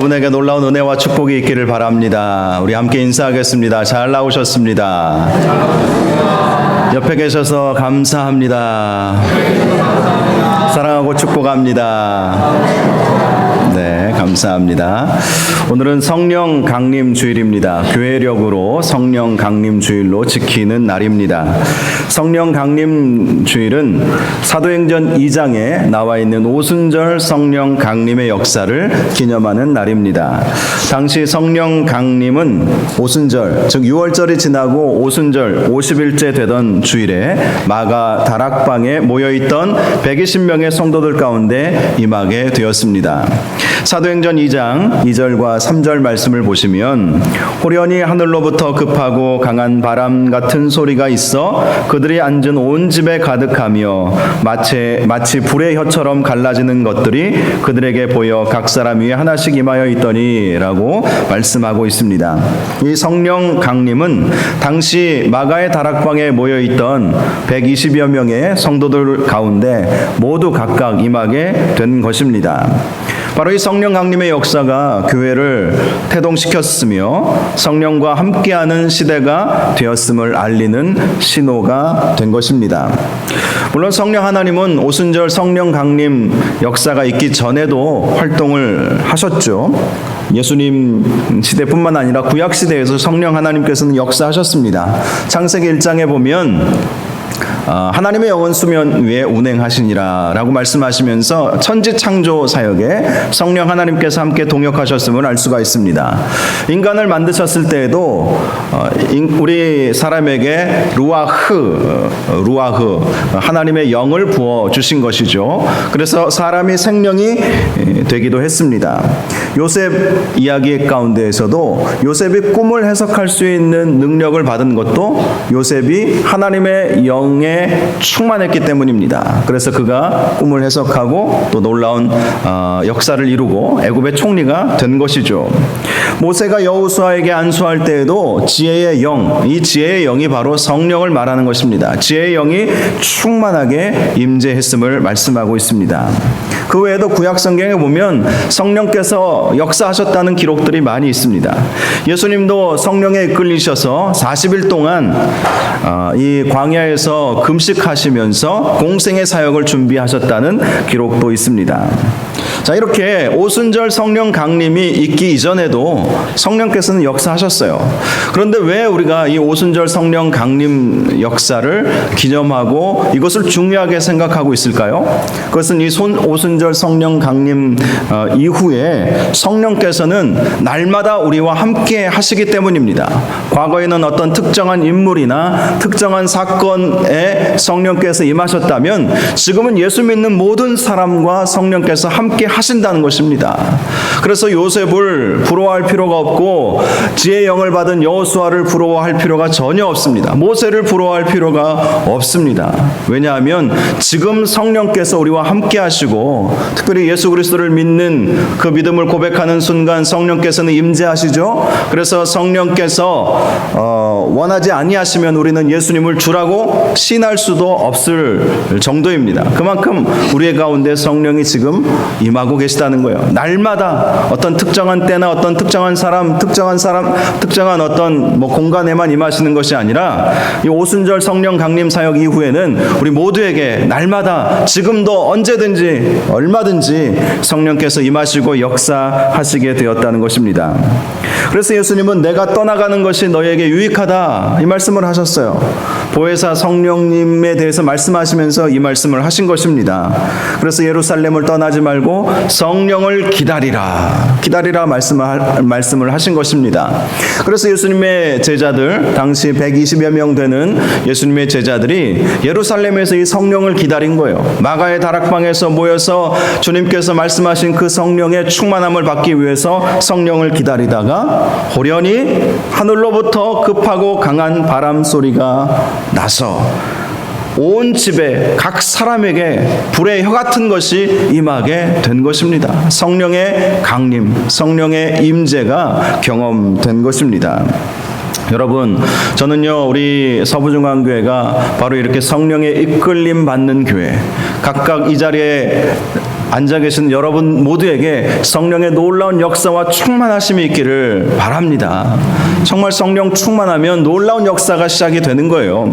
여러분에게 놀라운 은혜와 축복이 있기를 바랍니다. 우리 함께 인사하겠습니다. 잘 나오셨습니다. 옆에 계셔서 감사합니다. 사랑하고 축복합니다. 네, 감사합니다. 오늘은 성령 강림 주일입니다. 교회력으로 성령 강림 주일로 지키는 날입니다. 성령 강림 주일은 사도행전 2장에 나와 있는 오순절 성령 강림의 역사를 기념하는 날입니다. 당시 성령 강림은 오순절, 즉 6월절이 지나고 오순절 50일째 되던 주일에 마가 다락방에 모여있던 120명의 성도들 가운데 임하게 되었습니다. 사도행전 2장 2절과 3절 말씀을 보시면 호련히 하늘로부터 급하고 강한 바람 같은 소리가 있어 그들이 앉은 온 집에 가득하며 마치 불의 혀처럼 갈라지는 것들이 그들에게 보여 각 사람 위에 하나씩 임하여 있더니 라고 말씀하고 있습니다. 이 성령 강림은 당시 마가의 다락방에 모여있던 120여 명의 성도들 가운데 모두 각각 임하게 된 것입니다. 바로 이 성령 강림의 역사가 교회를 태동시켰으며 성령과 함께하는 시대가 되었음을 알리는 신호가 된 것입니다. 물론 성령 하나님은 오순절 성령 강림 역사가 있기 전에도 활동을 하셨죠. 예수님 시대뿐만 아니라 구약 시대에서 성령 하나님께서는 역사하셨습니다. 창세기 1장에 보면 하나님의 영은 수면 위에 운행하시니라 라고 말씀하시면서 천지 창조 사역에 성령 하나님께서 함께 동역하셨음을 알 수가 있습니다. 인간을 만드셨을 때에도 우리 사람에게 루아흐 하나님의 영을 부어주신 것이죠. 그래서 사람이 생명이 되기도 했습니다. 요셉 이야기 가운데에서도 요셉이 꿈을 해석할 수 있는 능력을 받은 것도 요셉이 하나님의 영에 충만했기 때문입니다. 그래서 그가 꿈을 해석하고 또 놀라운 역사를 이루고 애굽의 총리가 된 것이죠. 모세가 여호수아에게 안수할 때에도 지혜의 영, 이 지혜의 영이 바로 성령을 말하는 것입니다. 지혜의 영이 충만하게 임재했음을 말씀하고 있습니다. 그 외에도 구약 성경에 보면 성령께서 역사하셨다는 기록들이 많이 있습니다. 예수님도 성령에 이끌리셔서 40일 동안 이 광야에서 금식하시면서 공생의 사역을 준비하셨다는 기록도 있습니다. 자, 이렇게 오순절 성령 강림이 있기 이전에도 성령께서는 역사하셨어요. 그런데 왜 우리가 이 오순절 성령 강림 역사를 기념하고 이것을 중요하게 생각하고 있을까요? 그것은 이 오순절 성령 강림 이후에 성령께서는 날마다 우리와 함께 하시기 때문입니다. 과거에는 어떤 특정한 인물이나 특정한 사건에 성령께서 임하셨다면 지금은 예수 믿는 모든 사람과 성령께서 함께 하신다는 것입니다. 그래서 요셉을 부러워할 필요가 없고 지혜의 영을 받은 여호수아를 부러워할 필요가 전혀 없습니다. 모세를 부러워할 필요가 없습니다. 왜냐하면 지금 성령께서 우리와 함께 하시고 특별히 예수 그리스도를 믿는 그 믿음을 고백하는 순간 성령께서는 임재하시죠. 그래서 성령께서 원하지 아니하시면 우리는 예수님을 주라고 시인할 수도 없을 정도입니다. 그만큼 우리의 가운데 성령이 지금 임하고 계시다는 거예요. 날마다 어떤 특정한 때나 어떤 특정한 사람, 특정한 어떤 공간에만 임하시는 것이 아니라 이 오순절 성령 강림 사역 이후에는 우리 모두에게 날마다 지금도 언제든지 얼마든지 성령께서 임하시고 역사하시게 되었다는 것입니다. 그래서 예수님은 내가 떠나가는 것이 너에게 유익하다 이 말씀을 하셨어요. 보혜사 성령님에 대해서 말씀하시면서 이 말씀을 하신 것입니다. 그래서 예루살렘을 떠나지 말고 성령을 기다리라 말씀을 하신 것입니다. 그래서 예수님의 제자들, 당시 120여 명 되는 예수님의 제자들이 예루살렘에서 이 성령을 기다린 거예요. 마가의 다락방에서 모여서 주님께서 말씀하신 그 성령의 충만함을 받기 위해서 성령을 기다리다가 호련히 하늘로부터 급하고 강한 바람 소리가 나서 온 집에 각 사람에게 불의 혀 같은 것이 임하게 된 것입니다. 성령의 강림, 성령의 임재가 경험된 것입니다. 여러분, 저는요 우리 서부중앙교회가 바로 이렇게 성령의 이끌림 받는 교회, 각각 이 자리에 앉아 계신 여러분 모두에게 성령의 놀라운 역사와 충만하심이 있기를 바랍니다. 정말 성령 충만하면 놀라운 역사가 시작이 되는 거예요.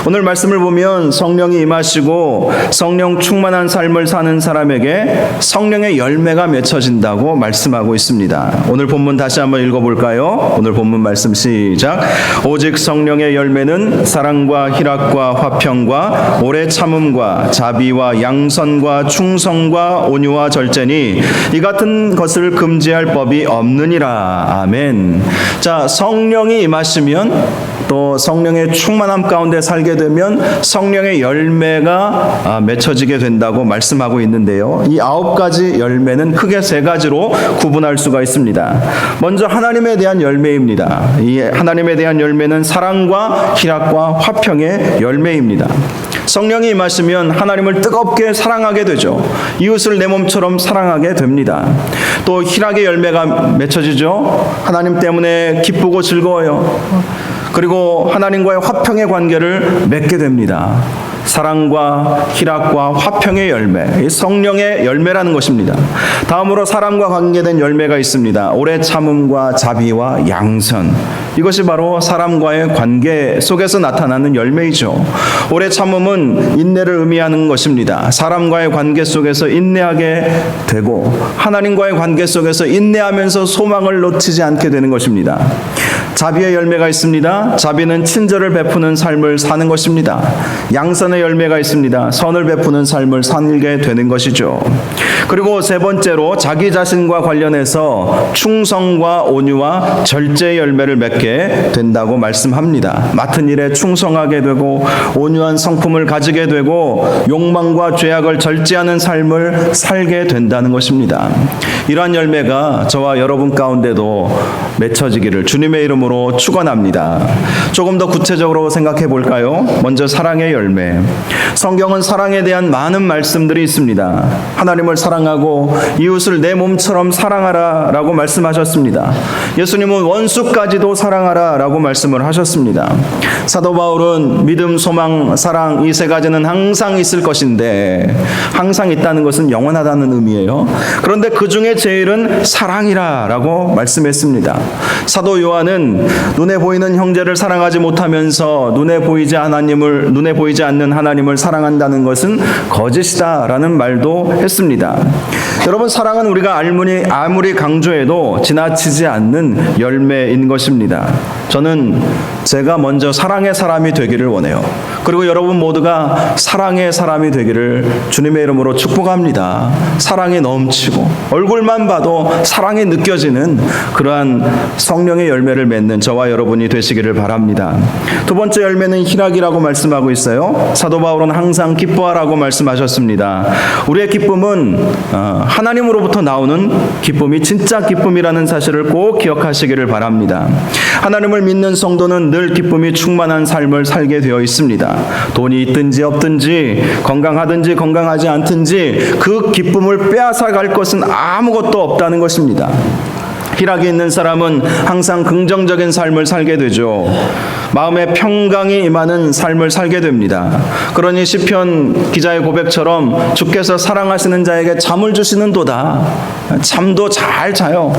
오늘 말씀을 보면 성령이 임하시고 성령 충만한 삶을 사는 사람에게 성령의 열매가 맺혀진다고 말씀하고 있습니다. 오늘 본문 다시 한번 읽어볼까요? 오늘 본문 말씀 시작. 오직 성령의 열매는 사랑과 희락과 화평과 오래 참음과 자비와 양선과 충성과 온유와 절제니 이 같은 것을 금지할 법이 없느니라. 아멘. 자, 성령이 임하시면 또 성령의 충만함 가운데 살게 되면 성령의 열매가 맺혀지게 된다고 말씀하고 있는데요. 이 9가지 열매는 크게 3가지로 구분할 수가 있습니다. 먼저 하나님에 대한 열매입니다. 이 하나님에 대한 열매는 사랑과 희락과 화평의 열매입니다. 성령이 임하시면 하나님을 뜨겁게 사랑하게 되죠. 이웃을 내 몸처럼 사랑하게 됩니다. 또 희락의 열매가 맺혀지죠. 하나님 때문에 기쁘고 즐거워요. 그리고 하나님과의 화평의 관계를 맺게 됩니다. 사랑과 희락과 화평의 열매, 성령의 열매라는 것입니다. 다음으로 사람과 관계된 열매가 있습니다. 오래 참음과 자비와 양선. 이것이 바로 사람과의 관계 속에서 나타나는 열매이죠. 오래 참음은 인내를 의미하는 것입니다. 사람과의 관계 속에서 인내하게 되고 하나님과의 관계 속에서 인내하면서 소망을 놓치지 않게 되는 것입니다. 자비의 열매가 있습니다. 자비는 친절을 베푸는 삶을 사는 것입니다. 양선의 열매가 있습니다. 선을 베푸는 삶을 살게 되는 것이죠. 그리고 3번째로 자기 자신과 관련해서 충성과 온유와 절제의 열매를 맺게 된다고 말씀합니다. 맡은 일에 충성하게 되고 온유한 성품을 가지게 되고 욕망과 죄악을 절제하는 삶을 살게 된다는 것입니다. 이러한 열매가 저와 여러분 가운데도 맺혀지기를 주님의 이름으로 축원합니다. 조금 더 구체적으로 생각해 볼까요? 먼저 사랑의 열매. 성경은 사랑에 대한 많은 말씀들이 있습니다. 하나님을 사랑하고 이웃을 내 몸처럼 사랑하라 라고 말씀하셨습니다. 예수님은 원수까지도 사랑하라 라고 말씀을 하셨습니다. 사도 바울은 믿음, 소망, 사랑 이 3가지는 항상 있을 것인데 항상 있다는 것은 영원하다는 의미예요. 그런데 그 중에 제일은 사랑이라 라고 말씀했습니다. 사도 요한은 눈에 보이는 형제를 사랑하지 못하면서 눈에 보이지 않는 하나님을 사랑한다는 것은 거짓이다라는 말도 했습니다. 여러분, 사랑은 우리가 아무리 강조해도 지나치지 않는 열매인 것입니다. 저는 제가 먼저 사랑의 사람이 되기를 원해요. 그리고 여러분 모두가 사랑의 사람이 되기를 주님의 이름으로 축복합니다. 사랑이 넘치고 얼굴만 봐도 사랑이 느껴지는 그러한 성령의 열매를 맺는 저와 여러분이 되시기를 바랍니다. 2번째 열매는 희락이라고 말씀하고 있어요. 사도 바울은 항상 기뻐하라고 말씀하셨습니다. 우리의 기쁨은 하나님으로부터 나오는 기쁨이 진짜 기쁨이라는 사실을 꼭 기억하시기를 바랍니다. 하나님을 믿는 성도는 늘 기쁨이 충만한 삶을 살게 되어 있습니다. 돈이 있든지 없든지 건강하든지 건강하지 않든지 그 기쁨을 빼앗아갈 것은 아무것도 없다는 것입니다. 희락이 있는 사람은 항상 긍정적인 삶을 살게 되죠. 마음에 평강이 임하는 삶을 살게 됩니다. 그러니 시편 기자의 고백처럼 주께서 사랑하시는 자에게 잠을 주시는도다. 잠도 잘 자요.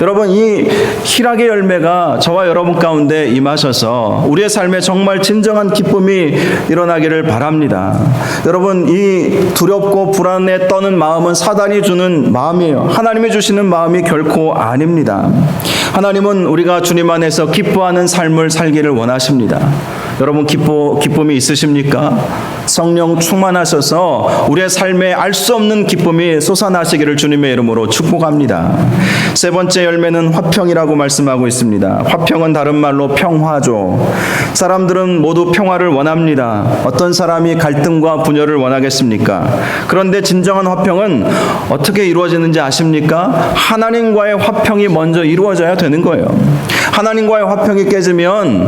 여러분, 이 희락의 열매가 저와 여러분 가운데 임하셔서 우리의 삶에 정말 진정한 기쁨이 일어나기를 바랍니다. 여러분, 이 두렵고 불안에 떠는 마음은 사단이 주는 마음이에요. 하나님이 주시는 마음이 결코 아닙니다. 하나님은 우리가 주님 안에서 기뻐하는 삶을 살기를 원하십니다. 여러분, 기쁨이 있으십니까? 성령 충만하셔서 우리의 삶에 알 수 없는 기쁨이 솟아나시기를 주님의 이름으로 축복합니다. 3번째 열매는 화평이라고 말씀하고 있습니다. 화평은 다른 말로 평화죠. 사람들은 모두 평화를 원합니다. 어떤 사람이 갈등과 분열을 원하겠습니까? 그런데 진정한 화평은 어떻게 이루어지는지 아십니까? 하나님과의 화평이 먼저 이루어져야 되는 거예요. 하나님과의 화평이 깨지면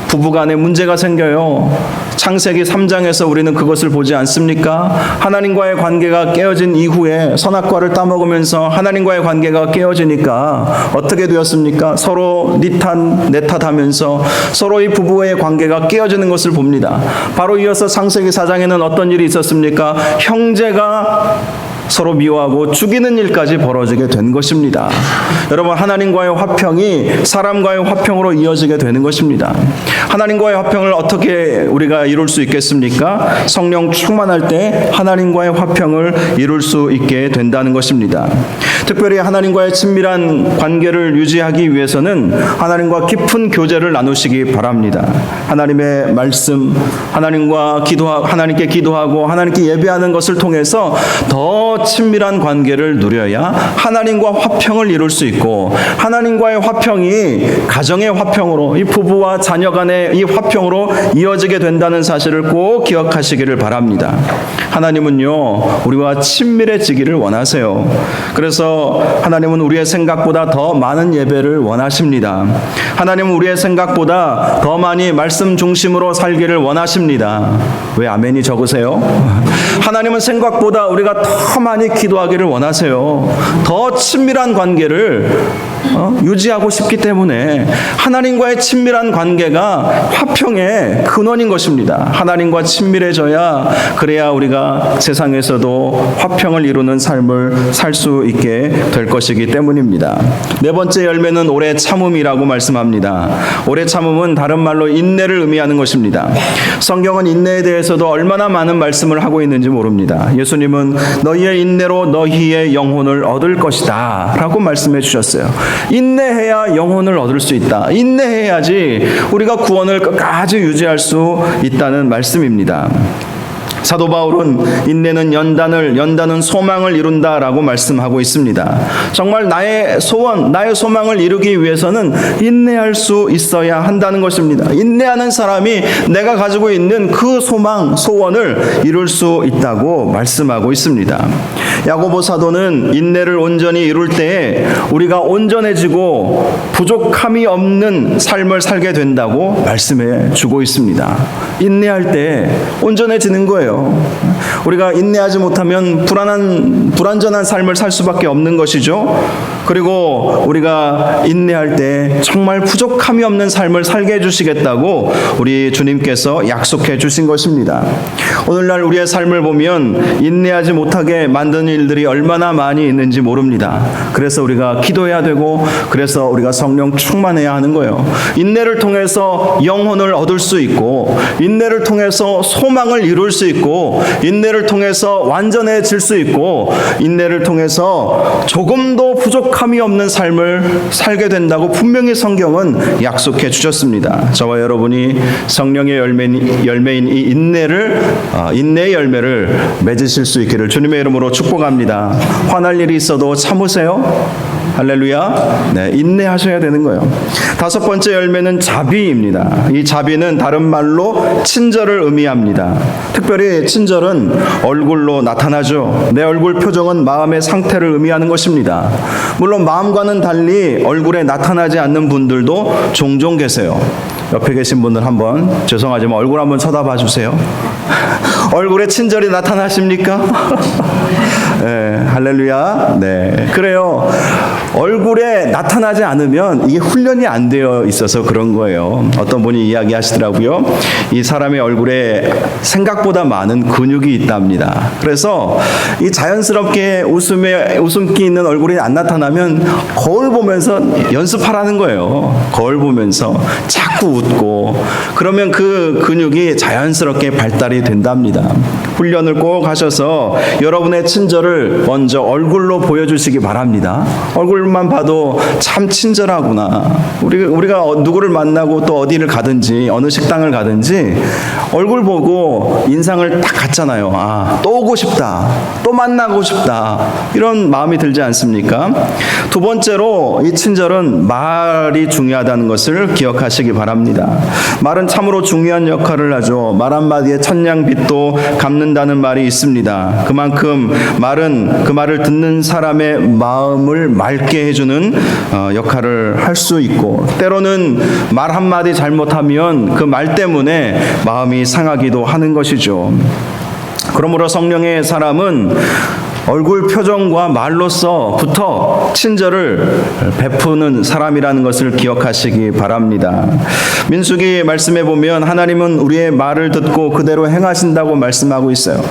부부간에 문제가 문제가 생겨요. 창세기 3장에서 우리는 그것을 보지 않습니까? 하나님과의 관계가 깨어진 이후에 선악과를 따먹으면서 하나님과의 관계가 깨어지니까 어떻게 되었습니까? 서로 네 탓, 내 탓하면서 서로 이 부부의 관계가 깨어지는 것을 봅니다. 바로 이어서 창세기 4장에는 어떤 일이 있었습니까? 형제가 서로 미워하고 죽이는 일까지 벌어지게 된 것입니다. 여러분, 하나님과의 화평이 사람과의 화평으로 이어지게 되는 것입니다. 하나님과의 화평을 어떻게 우리가 이룰 수 있겠습니까? 성령 충만할 때 하나님과의 화평을 이룰 수 있게 된다는 것입니다. 특별히 하나님과의 친밀한 관계를 유지하기 위해서는 하나님과 깊은 교제를 나누시기 바랍니다. 하나님의 말씀, 하나님께 기도하고 하나님께 예배하는 것을 통해서 더 친밀한 관계를 누려야 하나님과 화평을 이룰 수 있고, 하나님과의 화평이 가정의 화평으로, 이 부부와 자녀 간의 이 화평으로 이어지게 된다는 사실을 꼭 기억하시기를 바랍니다. 하나님은요, 우리와 친밀해지기를 원하세요. 그래서 하나님은 우리의 생각보다 더 많은 예배를 원하십니다. 하나님은 우리의 생각보다 더 많이 말씀 중심으로 살기를 원하십니다. 왜 아멘이 적으세요? 하나님은 생각보다 우리가 더 많이 기도하기를 원하세요. 더 친밀한 관계를 유지하고 싶기 때문에 하나님과의 친밀한 관계가 화평의 근원인 것입니다. 하나님과 친밀해져야, 그래야 우리가 세상에서도 화평을 이루는 삶을 살 수 있게 될 것이기 때문입니다. 네 번째 열매는 오래 참음이라고 말씀합니다. 오래 참음은 다른 말로 인내를 의미하는 것입니다. 성경은 인내에 대해서도 얼마나 많은 말씀을 하고 있는지 모릅니다. 예수님은 너희의 인내로 너희의 영혼을 얻을 것이다 라고 말씀해 주셨어요. 인내해야 영혼을 얻을 수 있다. 인내해야지 우리가 구원을 끝까지 유지할 수 있다는 말씀입니다. 사도 바울은 인내는 연단은 소망을 이룬다라고 말씀하고 있습니다. 정말 나의 소원, 나의 소망을 이루기 위해서는 인내할 수 있어야 한다는 것입니다. 인내하는 사람이 내가 가지고 있는 그 소망, 소원을 이룰 수 있다고 말씀하고 있습니다. 야고보 사도는 인내를 온전히 이룰 때에 우리가 온전해지고 부족함이 없는 삶을 살게 된다고 말씀해 주고 있습니다. 인내할 때 온전해지는 거예요. 우리가 인내하지 못하면 불완전한 삶을 살 수밖에 없는 것이죠. 그리고 우리가 인내할 때 정말 부족함이 없는 삶을 살게 해주시겠다고 우리 주님께서 약속해 주신 것입니다. 오늘날 우리의 삶을 보면 인내하지 못하게 만드는 일들이 얼마나 많이 있는지 모릅니다. 그래서 우리가 기도해야 되고, 그래서 우리가 성령 충만해야 하는 거예요. 인내를 통해서 영혼을 얻을 수 있고, 인내를 통해서 소망을 이룰 수 있고, 인내를 통해서 완전해질 수 있고, 인내를 통해서 조금도 부족함이 없는 삶을 살게 된다고 분명히 성경은 약속해 주셨습니다. 저와 여러분이 성령의 열매인 이 인내의 열매를 맺으실 수 있기를 주님의 이름으로 축복합니다. 화날 일이 있어도 참으세요. 할렐루야. 네, 인내하셔야 되는 거예요. 다섯 번째 열매는 자비입니다. 이 자비는 다른 말로 친절을 의미합니다. 특별히 친절은 얼굴로 나타나죠. 내 얼굴 표정은 마음의 상태를 의미하는 것입니다. 물론 마음과는 달리 얼굴에 나타나지 않는 분들도 종종 계세요. 옆에 계신 분들 한번, 죄송하지만 얼굴 한번 쳐다봐 주세요. 얼굴에 친절이 나타나십니까? 네, 할렐루야. 네, 그래요. 얼굴에 나타나지 않으면 이게 훈련이 안 되어 있어서 그런 거예요. 어떤 분이 이야기하시더라고요. 이 사람의 얼굴에 생각보다 많은 근육이 있답니다. 그래서 이 자연스럽게 웃음기 있는 얼굴이 안 나타나면 거울 보면서 연습하라는 거예요. 거울 보면서 자꾸 웃고, 그러면 그 근육이 자연스럽게 발달이 된답니다. 훈련을 꼭 하셔서 여러분의 친절을 먼저 얼굴로 보여주시기 바랍니다. 얼굴만 봐도 참 친절하구나. 우리가 누구를 만나고 또 어디를 가든지 어느 식당을 가든지 얼굴 보고 인상을 딱 갖잖아요. 아, 또 오고 싶다, 또 만나고 싶다, 이런 마음이 들지 않습니까? 두 번째로 이 친절은 말이 중요하다는 것을 기억하시기 바랍니다. 말은 참으로 중요한 역할을 하죠. 말 한마디에 천냥빚도 갚는다는 말이 있습니다. 그만큼 말은 그 말을 듣는 사람의 마음을 맑게 웃게 해주는 역할을 할 수 있고, 때로는 말 한마디 잘못하면 그 말 때문에 마음이 상하기도 하는 것이죠. 그러므로 성령의 사람은 얼굴 표정과 말로서부터 친절을 베푸는 사람이라는 것을 기억하시기 바랍니다. 민수기 말씀에 보면 하나님은 우리의 말을 듣고 그대로 행하신다고 말씀하고 있어요.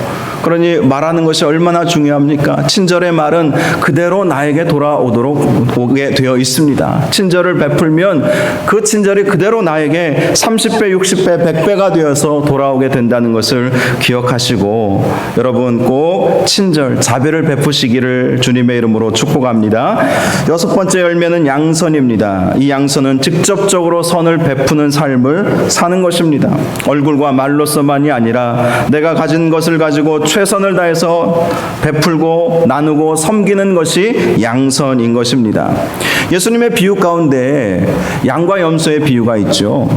그러니 말하는 것이 얼마나 중요합니까? 친절의 말은 그대로 나에게 돌아오도록 오게 되어 있습니다. 친절을 베풀면 그 친절이 그대로 나에게 30배, 60배, 100배가 되어서 돌아오게 된다는 것을 기억하시고, 여러분 꼭 친절, 자비를 베푸시기를 주님의 이름으로 축복합니다. 6번째 열매는 양선입니다. 이 양선은 직접적으로 선을 베푸는 삶을 사는 것입니다. 얼굴과 말로서만이 아니라 내가 가진 것을 가지고 최선을 다해서 베풀고 나누고 섬기는 것이 양선인 것입니다. 예수님의 비유 가운데 양과 염소의 비유가 있죠.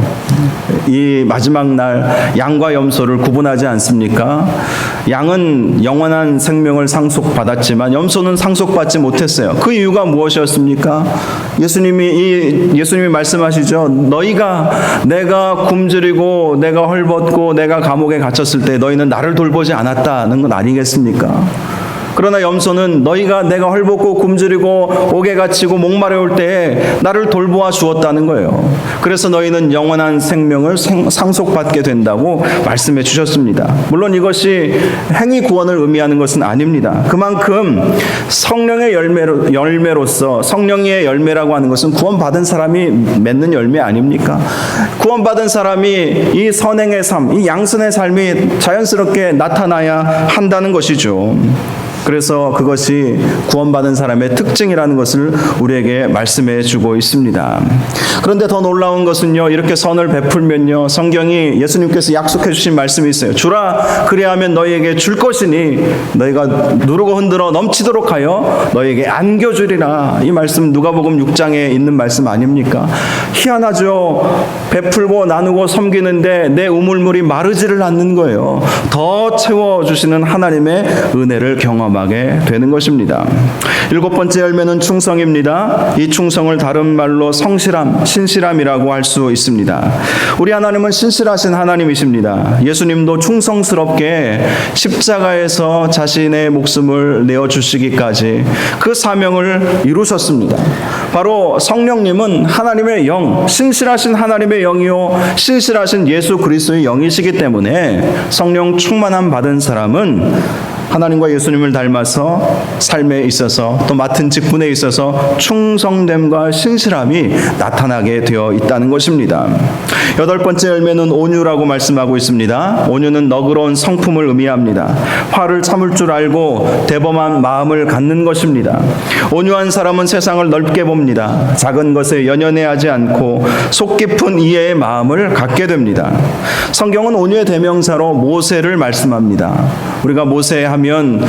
이 마지막 날 양과 염소를 구분하지 않습니까? 양은 영원한 생명을 상속받았지만 염소는 상속받지 못했어요. 그 이유가 무엇이었습니까? 예수님이 말씀하시죠. 너희가 내가 굶주리고 내가 헐벗고 내가 감옥에 갇혔을 때 너희는 나를 돌보지 않았다는 건 아니겠습니까? 그러나 염소는 너희가 내가 헐벗고 굶주리고 옥에 갇히고 목마려울 때에 나를 돌보아 주었다는 거예요. 그래서 너희는 영원한 생명을 상속받게 된다고 말씀해 주셨습니다. 물론 이것이 행위 구원을 의미하는 것은 아닙니다. 그만큼 성령의 열매로서, 성령의 열매라고 하는 것은 구원받은 사람이 맺는 열매 아닙니까? 구원받은 사람이 이 선행의 삶, 이 양선의 삶이 자연스럽게 나타나야 한다는 것이죠. 그래서 그것이 구원받은 사람의 특징이라는 것을 우리에게 말씀해 주고 있습니다. 그런데 더 놀라운 것은요, 이렇게 선을 베풀면요, 성경이 예수님께서 약속해 주신 말씀이 있어요. 주라 그리하면 너희에게 줄 것이니 너희가 누르고 흔들어 넘치도록 하여 너희에게 안겨주리라. 이 말씀 누가복음 6장에 있는 말씀 아닙니까? 희한하죠. 베풀고 나누고 섬기는데 내 우물물이 마르지를 않는 거예요. 더 채워주시는 하나님의 은혜를 경험하게 되는 것입니다. 7번째 열매는 충성입니다. 이 충성을 다른 말로 성실함, 신실함이라고 할 수 있습니다. 우리 하나님은 신실하신 하나님이십니다. 예수님도 충성스럽게 십자가에서 자신의 목숨을 내어주시기까지 그 사명을 이루셨습니다. 바로 성령님은 하나님의 영, 신실하신 하나님의 영이요 신실하신 예수 그리스도의 영이시기 때문에 성령 충만함 받은 사람은 하나님과 예수님을 닮아서 삶에 있어서 또 맡은 직분에 있어서 충성됨과 신실함이 나타나게 되어 있다는 것입니다. 8번째 열매는 온유라고 말씀하고 있습니다. 온유는 너그러운 성품을 의미합니다. 화를 참을 줄 알고 대범한 마음을 갖는 것입니다. 온유한 사람은 세상을 넓게 봅니다. 작은 것에 연연해하지 않고 속 깊은 이해의 마음을 갖게 됩니다. 성경은 온유의 대명사로 모세를 말씀합니다. 우리가 모세 하면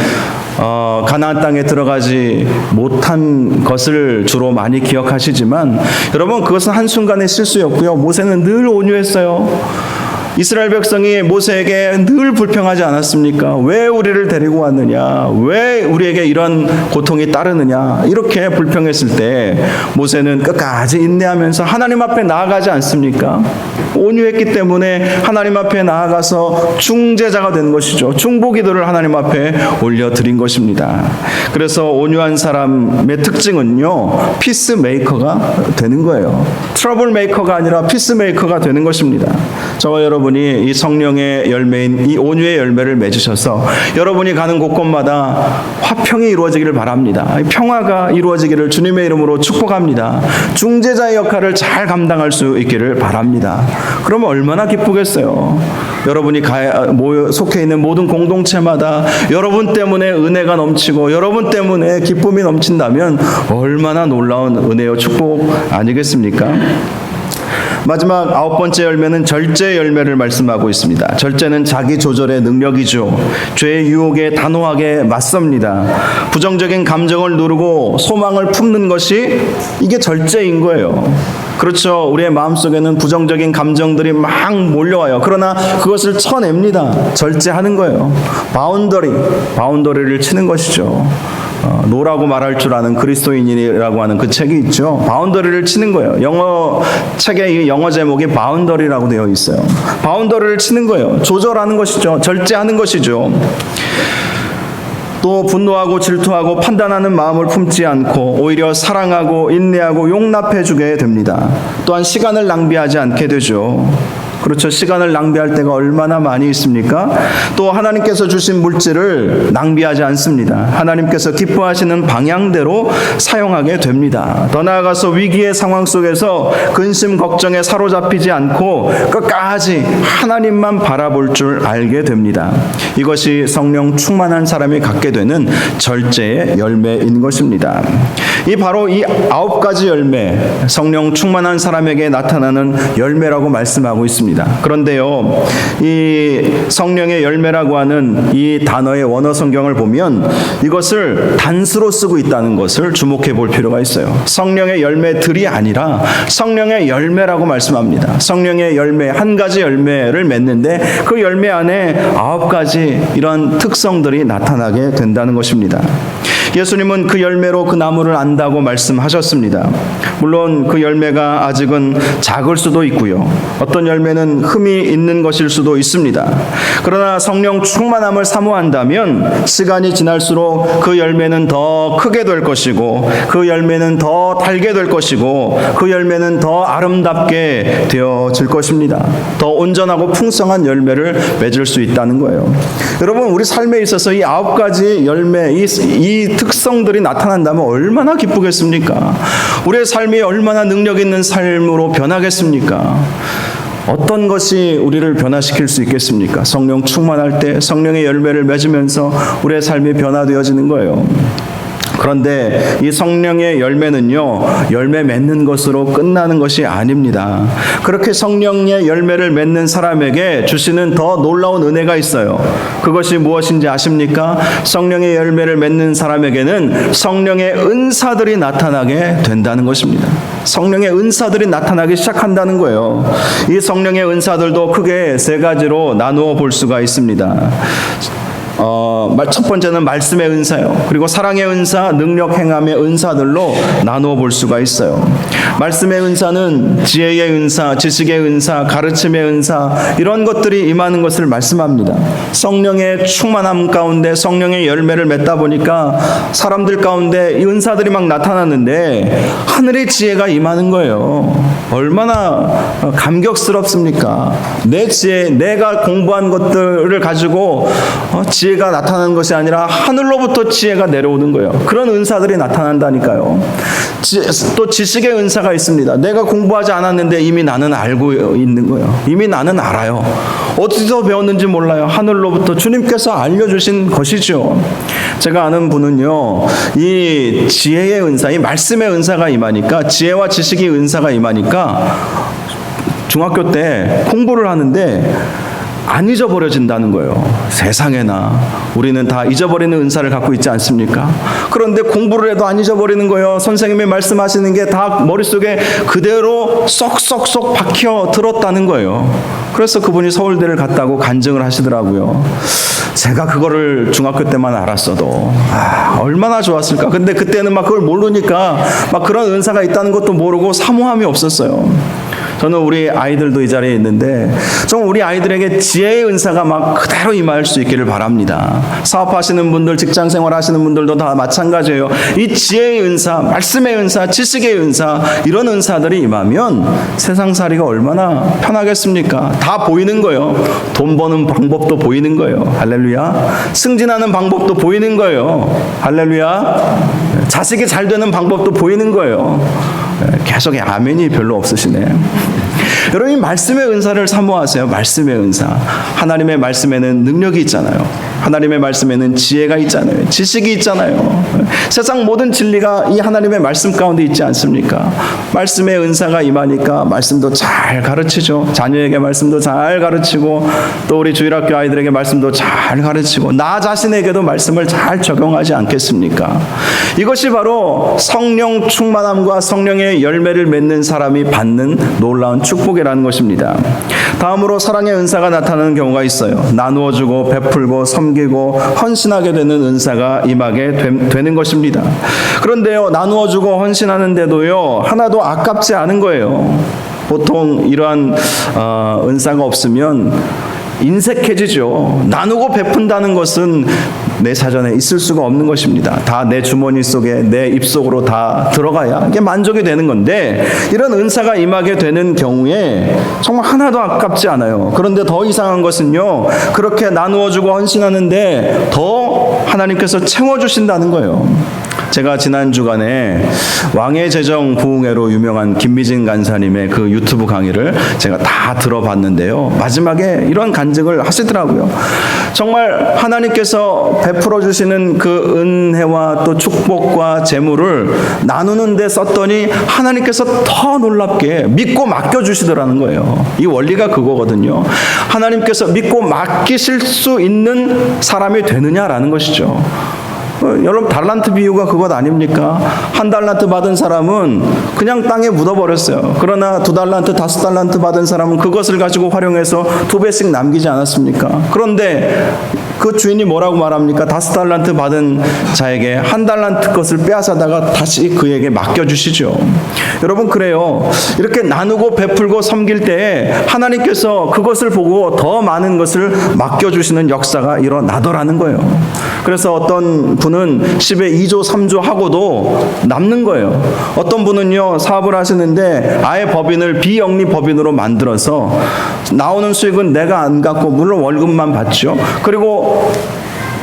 가나안 땅에 들어가지 못한 것을 주로 많이 기억하시지만, 여러분 그것은 한순간의 실수였고요. 모세는 늘 온유했어요. 이스라엘 백성이 모세에게 늘 불평하지 않았습니까? 왜 우리를 데리고 왔느냐? 왜 우리에게 이런 고통이 따르느냐? 이렇게 불평했을 때 모세는 끝까지 인내하면서 하나님 앞에 나아가지 않습니까? 온유했기 때문에 하나님 앞에 나아가서 중재자가 된 것이죠. 중보기도를 하나님 앞에 올려드린 것입니다. 그래서 온유한 사람의 특징은요, 피스메이커가 되는 거예요. 트러블 메이커가 아니라 피스메이커가 되는 것입니다. 저와 여러분이 이 성령의 열매인 이 온유의 열매를 맺으셔서 여러분이 가는 곳곳마다 화평이 이루어지기를 바랍니다. 평화가 이루어지기를 주님의 이름으로 축복합니다. 중재자의 역할을 잘 감당할 수 있기를 바랍니다. 그러면 얼마나 기쁘겠어요. 여러분이 속해 있는 모든 공동체마다 여러분 때문에 은혜가 넘치고 여러분 때문에 기쁨이 넘친다면 얼마나 놀라운 은혜요 축복 아니겠습니까? 마지막 9번째 열매는 절제 열매를 말씀하고 있습니다. 절제는 자기 조절의 능력이죠. 죄의 유혹에 단호하게 맞섭니다. 부정적인 감정을 누르고 소망을 품는 것이 이게 절제인 거예요. 그렇죠. 우리의 마음속에는 부정적인 감정들이 막 몰려와요. 그러나 그것을 쳐냅니다. 절제하는 거예요. 바운더리를 치는 것이죠. 노라고 말할 줄 아는 그리스도인이라고 하는 그 책이 있죠. 바운더리를 치는 거예요. 영어 책의 영어 제목이 바운더리라고 되어 있어요. 바운더리를 치는 거예요. 조절하는 것이죠. 절제하는 것이죠. 또 분노하고 질투하고 판단하는 마음을 품지 않고 오히려 사랑하고 인내하고 용납해 주게 됩니다. 또한 시간을 낭비하지 않게 되죠. 그렇죠. 시간을 낭비할 때가 얼마나 많이 있습니까? 또 하나님께서 주신 물질을 낭비하지 않습니다. 하나님께서 기뻐하시는 방향대로 사용하게 됩니다. 더 나아가서 위기의 상황 속에서 근심 걱정에 사로잡히지 않고 끝까지 하나님만 바라볼 줄 알게 됩니다. 이것이 성령 충만한 사람이 갖게 되는 절제의 열매인 것입니다. 바로 이 9가지 열매, 성령 충만한 사람에게 나타나는 열매라고 말씀하고 있습니다. 그런데요, 이 성령의 열매라고 하는 이 단어의 원어 성경을 보면 이것을 단수로 쓰고 있다는 것을 주목해 볼 필요가 있어요. 성령의 열매들이 아니라 성령의 열매라고 말씀합니다. 성령의 열매, 한 가지 열매를 맺는데 그 열매 안에 9가지 이런 특성들이 나타나게 된다는 것입니다. 예수님은 그 열매로 그 나무를 안다고 말씀하셨습니다. 물론 그 열매가 아직은 작을 수도 있고요. 어떤 열매는 흠이 있는 것일 수도 있습니다. 그러나 성령 충만함을 사모한다면 시간이 지날수록 그 열매는 더 크게 될 것이고 그 열매는 더 달게 될 것이고 그 열매는 더 아름답게 되어질 것입니다. 더 온전하고 풍성한 열매를 맺을 수 있다는 거예요. 여러분, 우리 삶에 있어서 이 9가지 열매, 이 특성들이 나타난다면 얼마나 기쁘겠습니까? 우리의 삶이 얼마나 능력 있는 삶으로 변하겠습니까? 어떤 것이 우리를 변화시킬 수 있겠습니까? 성령 충만할 때 성령의 열매를 맺으면서 우리의 삶이 변화되어지는 거예요. 그런데 이 성령의 열매는요, 열매 맺는 것으로 끝나는 것이 아닙니다. 그렇게 성령의 열매를 맺는 사람에게 주시는 더 놀라운 은혜가 있어요. 그것이 무엇인지 아십니까? 성령의 열매를 맺는 사람에게는 성령의 은사들이 나타나게 된다는 것입니다. 성령의 은사들이 나타나기 시작한다는 거예요. 이 성령의 은사들도 크게 3가지로 나누어 볼 수가 있습니다. 첫 번째는 말씀의 은사요. 그리고 사랑의 은사, 능력 행함의 은사들로 나누어 볼 수가 있어요. 말씀의 은사는 지혜의 은사, 지식의 은사, 가르침의 은사, 이런 것들이 임하는 것을 말씀합니다. 성령의 충만함 가운데 성령의 열매를 맺다 보니까 사람들 가운데 이 은사들이 막 나타났는데 하늘의 지혜가 임하는 거예요. 얼마나 감격스럽습니까? 내 지혜, 내가 공부한 것들을 가지고 지혜가 나타나는 것이 아니라 하늘로부터 지혜가 내려오는 거예요. 그런 은사들이 나타난다니까요. 또 지식의 은사가 있습니다. 내가 공부하지 않았는데 이미 나는 알고 있는 거예요. 이미 나는 알아요. 어디서 배웠는지 몰라요. 하늘로부터 주님께서 알려주신 것이죠. 제가 아는 분은요, 이 지혜의 은사, 이 말씀의 은사가 임하니까, 지혜와 지식의 은사가 임하니까 중학교 때 공부를 하는데 안 잊어버려진다는 거예요. 세상에나 우리는 다 잊어버리는 은사를 갖고 있지 않습니까? 그런데 공부를 해도 안 잊어버리는 거예요. 선생님이 말씀하시는 게 다 머릿속에 그대로 쏙쏙쏙 박혀 들었다는 거예요. 그래서 그분이 서울대를 갔다고 간증을 하시더라고요. 제가 그거를 중학교 때만 알았어도 얼마나 좋았을까. 근데 그때는 막 그걸 모르니까 막 그런 은사가 있다는 것도 모르고 사모함이 없었어요. 저는 우리 아이들도 이 자리에 있는데 좀 우리 아이들에게 지혜의 은사가 막 그대로 임할 수 있기를 바랍니다. 사업하시는 분들, 직장생활 하시는 분들도 다 마찬가지예요. 이 지혜의 은사, 말씀의 은사, 지식의 은사, 이런 은사들이 임하면 세상살이가 얼마나 편하겠습니까? 다 보이는 거예요. 돈 버는 방법도 보이는 거예요. 할렐루야. 승진하는 방법도 보이는 거예요. 할렐루야. 자식이 잘 되는 방법도 보이는 거예요. 계속 아멘이 별로 없으시네. 여러분, 이 말씀의 은사를 사모하세요. 말씀의 은사. 하나님의 말씀에는 능력이 있잖아요. 하나님의 말씀에는 지혜가 있잖아요. 지식이 있잖아요. 세상 모든 진리가 이 하나님의 말씀 가운데 있지 않습니까? 말씀의 은사가 임하니까 말씀도 잘 가르치죠. 자녀에게 말씀도 잘 가르치고, 또 우리 주일학교 아이들에게 말씀도 잘 가르치고, 나 자신에게도 말씀을 잘 적용하지 않겠습니까? 이것이 바로 성령 충만함과 성령의 성령의 열매를 맺는 사람이 받는 놀라운 축복이라는 것입니다. 다음으로 사랑의 은사가 나타나는 경우가 있어요. 나누어주고 베풀고 섬기고 헌신하게 되는 은사가 임하게 되는 것입니다. 그런데요, 나누어주고 헌신하는데도요, 하나도 아깝지 않은 거예요. 보통 이러한 은사가 없으면 인색해지죠. 나누고 베푼다는 것은 내 사전에 있을 수가 없는 것입니다. 다 내 주머니 속에, 내 입속으로 다 들어가야 이게 만족이 되는 건데, 이런 은사가 임하게 되는 경우에 정말 하나도 아깝지 않아요. 그런데 더 이상한 것은요, 그렇게 나누어주고 헌신하는데 더 하나님께서 채워주신다는 거예요. 제가 지난 주간에 왕의 재정 부흥회로 유명한 김미진 간사님의 그 유튜브 강의를 제가 다 들어봤는데요, 마지막에 이런 간증을 하시더라고요. 정말 하나님께서 베풀어 주시는 그 은혜와 또 축복과 재물을 나누는 데 썼더니 하나님께서 더 놀랍게 믿고 맡겨주시더라는 거예요. 이 원리가 그거거든요. 하나님께서 믿고 맡기실 수 있는 사람이 되느냐라는 것이죠. 여러분, 달란트 비유가 그것 아닙니까? 한 달란트 받은 사람은 그냥 땅에 묻어버렸어요. 그러나 2달란트, 5달란트 받은 사람은 그것을 가지고 활용해서 2배씩 남기지 않았습니까? 그런데 그 주인이 뭐라고 말합니까? 5달란트 받은 자에게 1달란트 것을 빼앗아다가 다시 그에게 맡겨주시죠. 여러분, 그래요. 이렇게 나누고 베풀고 섬길 때에 하나님께서 그것을 보고 더 많은 것을 맡겨주시는 역사가 일어나더라는 거예요. 그래서 어떤 분은 10에 2조 3조 하고도 남는 거예요. 어떤 분은요, 사업을 하시는데 아예 법인을 비영리 법인으로 만들어서 나오는 수익은 내가 안 갖고 물론 월급만 받죠. 그리고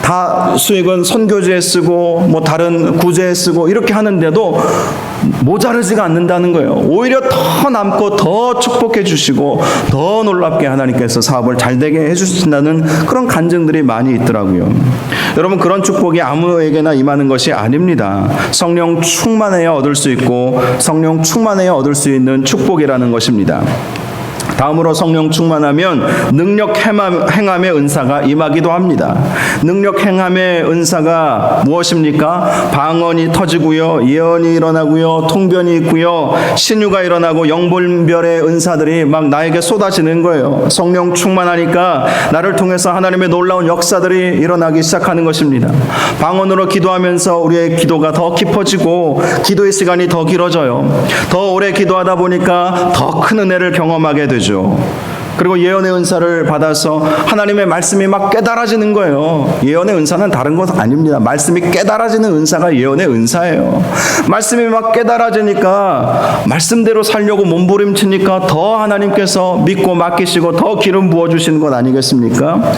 다 수익은 선교지에 쓰고 뭐 다른 구제에 쓰고 이렇게 하는데도 모자르지가 않는다는 거예요. 오히려 더 남고 더 축복해 주시고 더 놀랍게 하나님께서 사업을 잘 되게 해주신다는 그런 간증들이 많이 있더라고요. 여러분, 그런 축복이 아무에게나 임하는 것이 아닙니다. 성령 충만해야 얻을 수 있고 성령 충만해야 얻을 수 있는 축복이라는 것입니다. 다음으로 성령 충만하면 능력 행함의 은사가 임하기도 합니다. 능력 행함의 은사가 무엇입니까? 방언이 터지고요, 예언이 일어나고요, 통변이 있고요, 신유가 일어나고 영분별의 은사들이 막 나에게 쏟아지는 거예요. 성령 충만하니까 나를 통해서 하나님의 놀라운 역사들이 일어나기 시작하는 것입니다. 방언으로 기도하면서 우리의 기도가 더 깊어지고 기도의 시간이 더 길어져요. 더 오래 기도하다 보니까 더 큰 은혜를 경험하게 되죠. 그리고 예언의 은사를 받아서 하나님의 말씀이 막 깨달아지는 거예요. 예언의 은사는 다른 것 아닙니다. 말씀이 깨달아지는 은사가 예언의 은사예요. 말씀이 막 깨달아지니까 말씀대로 살려고 몸부림치니까 더 하나님께서 믿고 맡기시고 더 기름 부어주시는 것 아니겠습니까?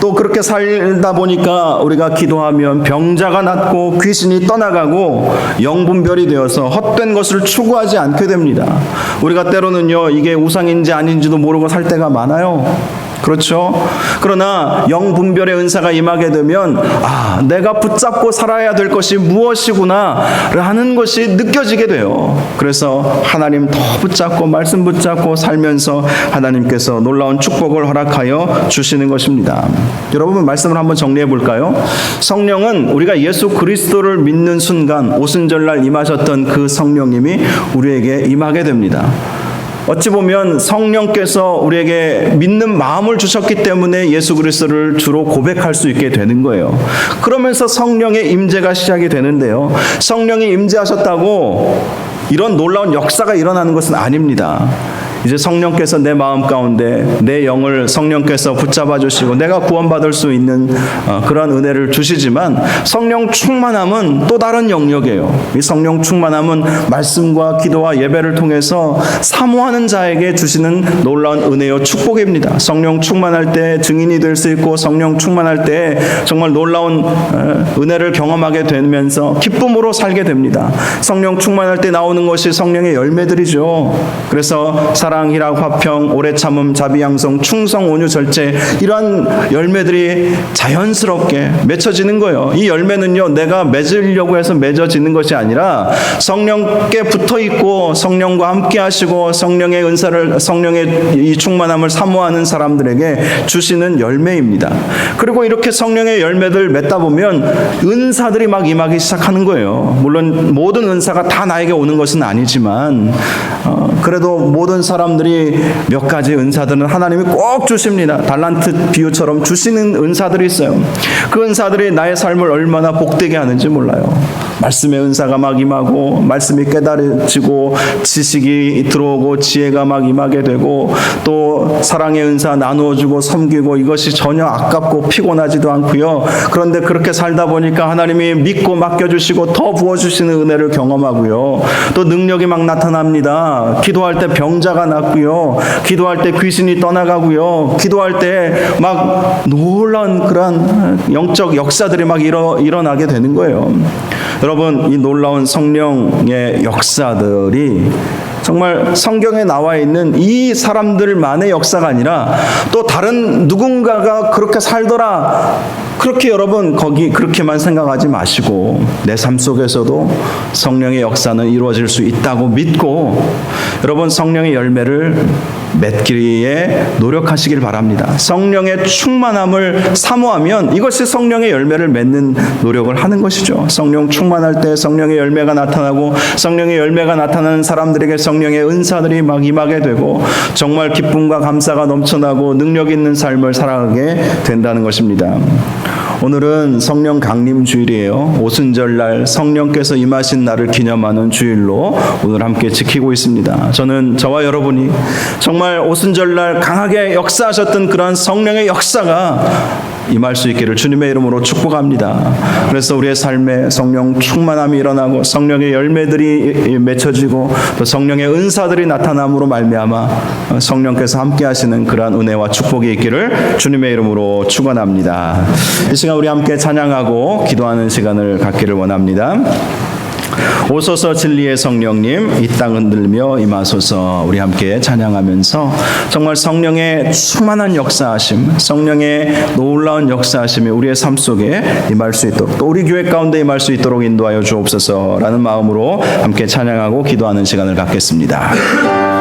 또 그렇게 살다 보니까 우리가 기도하면 병자가 낫고 귀신이 떠나가고 영분별이 되어서 헛된 것을 추구하지 않게 됩니다. 우리가 때로는요, 이게 우상인지 아닌지도 모르고 살 때가 많아요. 그렇죠? 그러나 영분별의 은사가 임하게 되면 내가 붙잡고 살아야 될 것이 무엇이구나 하는 것이 느껴지게 돼요. 그래서 하나님 더 붙잡고 말씀 붙잡고 살면서 하나님께서 놀라운 축복을 허락하여 주시는 것입니다. 여러분, 말씀을 한번 정리해 볼까요? 성령은 우리가 예수 그리스도를 믿는 순간 오순절날 임하셨던 그 성령님이 우리에게 임하게 됩니다. 어찌 보면 성령께서 우리에게 믿는 마음을 주셨기 때문에 예수 그리스도를 주로 고백할 수 있게 되는 거예요. 그러면서 성령의 임재가 시작이 되는데요, 성령이 임재하셨다고 이런 놀라운 역사가 일어나는 것은 아닙니다. 이제 성령께서 내 마음 가운데 내 영을 성령께서 붙잡아 주시고 내가 구원받을 수 있는 그런 은혜를 주시지만, 성령 충만함은 또 다른 영역이에요. 이 성령 충만함은 말씀과 기도와 예배를 통해서 사모하는 자에게 주시는 놀라운 은혜요 축복입니다. 성령 충만할 때 증인이 될 수 있고, 성령 충만할 때 정말 놀라운 은혜를 경험하게 되면서 기쁨으로 살게 됩니다. 성령 충만할 때 나오는 것이 성령의 열매들이죠. 그래서 사랑, 희락, 화평, 오래 참음, 자비, 양성, 충성, 온유, 절제, 이러한 열매들이 자연스럽게 맺혀지는 거예요. 이 열매는요, 내가 맺으려고 해서 맺어지는 것이 아니라 성령께 붙어 있고 성령과 함께 하시고 성령의 은사를, 성령의 이 충만함을 사모하는 사람들에게 주시는 열매입니다. 그리고 이렇게 성령의 열매들 맺다 보면 은사들이 막 임하기 시작하는 거예요. 물론 모든 은사가 다 나에게 오는 것은 아니지만 그래도 모든 사람들이 몇 가지 은사들은 하나님이 꼭 주십니다. 달란트 비유처럼 주시는 은사들이 있어요. 그 은사들이 나의 삶을 얼마나 복되게 하는지 몰라요. 말씀의 은사가 막 임하고 말씀이 깨달아지고 지식이 들어오고 지혜가 막 임하게 되고 또 사랑의 은사 나누어주고 섬기고 이것이 전혀 아깝고 피곤하지도 않고요. 그런데 그렇게 살다 보니까 하나님이 믿고 맡겨주시고 더 부어주시는 은혜를 경험하고요. 또 능력이 막 나타납니다. 기도할 때 병자가 낫고요. 기도할 때 귀신이 떠나가고요. 기도할 때 막 놀라운 그런 영적 역사들이 막 일어나게 되는 거예요. 여러분, 이 놀라운 성령의 역사들이 정말 성경에 나와 있는 이 사람들만의 역사가 아니라 또 다른 누군가가 그렇게 살더라, 그렇게 여러분 거기 그렇게만 생각하지 마시고 내 삶 속에서도 성령의 역사는 이루어질 수 있다고 믿고 여러분 성령의 열매를 맺기에 노력하시길 바랍니다. 성령의 충만함을 사모하면 이것이 성령의 열매를 맺는 노력을 하는 것이죠. 성령 충만할 때 성령의 열매가 나타나고 성령의 열매가 나타나는 사람들에게 성령의 은사들이 막 임하게 되고 정말 기쁨과 감사가 넘쳐나고 능력 있는 삶을 살아가게 된다는 것입니다. 오늘은 성령 강림 주일이에요. 오순절날 성령께서 임하신 날을 기념하는 주일로 오늘 함께 지키고 있습니다. 저는 저와 여러분이 정말 오순절날 강하게 역사하셨던 그런 성령의 역사가 임할 수 있기를 주님의 이름으로 축복합니다. 그래서 우리의 삶에 성령 충만함이 일어나고 성령의 열매들이 맺혀지고 또 성령의 은사들이 나타남으로 말미암아 성령께서 함께 하시는 그러한 은혜와 축복이 있기를 주님의 이름으로 축원합니다. 이 시간 우리 함께 찬양하고 기도하는 시간을 갖기를 원합니다. 오소서 진리의 성령님, 이 땅 흔들며 임하소서. 우리 함께 찬양하면서 정말 성령의 충만한 역사하심, 성령의 놀라운 역사하심이 우리의 삶 속에 임할 수 있도록 또 우리 교회 가운데 임할 수 있도록 인도하여 주옵소서라는 마음으로 함께 찬양하고 기도하는 시간을 갖겠습니다.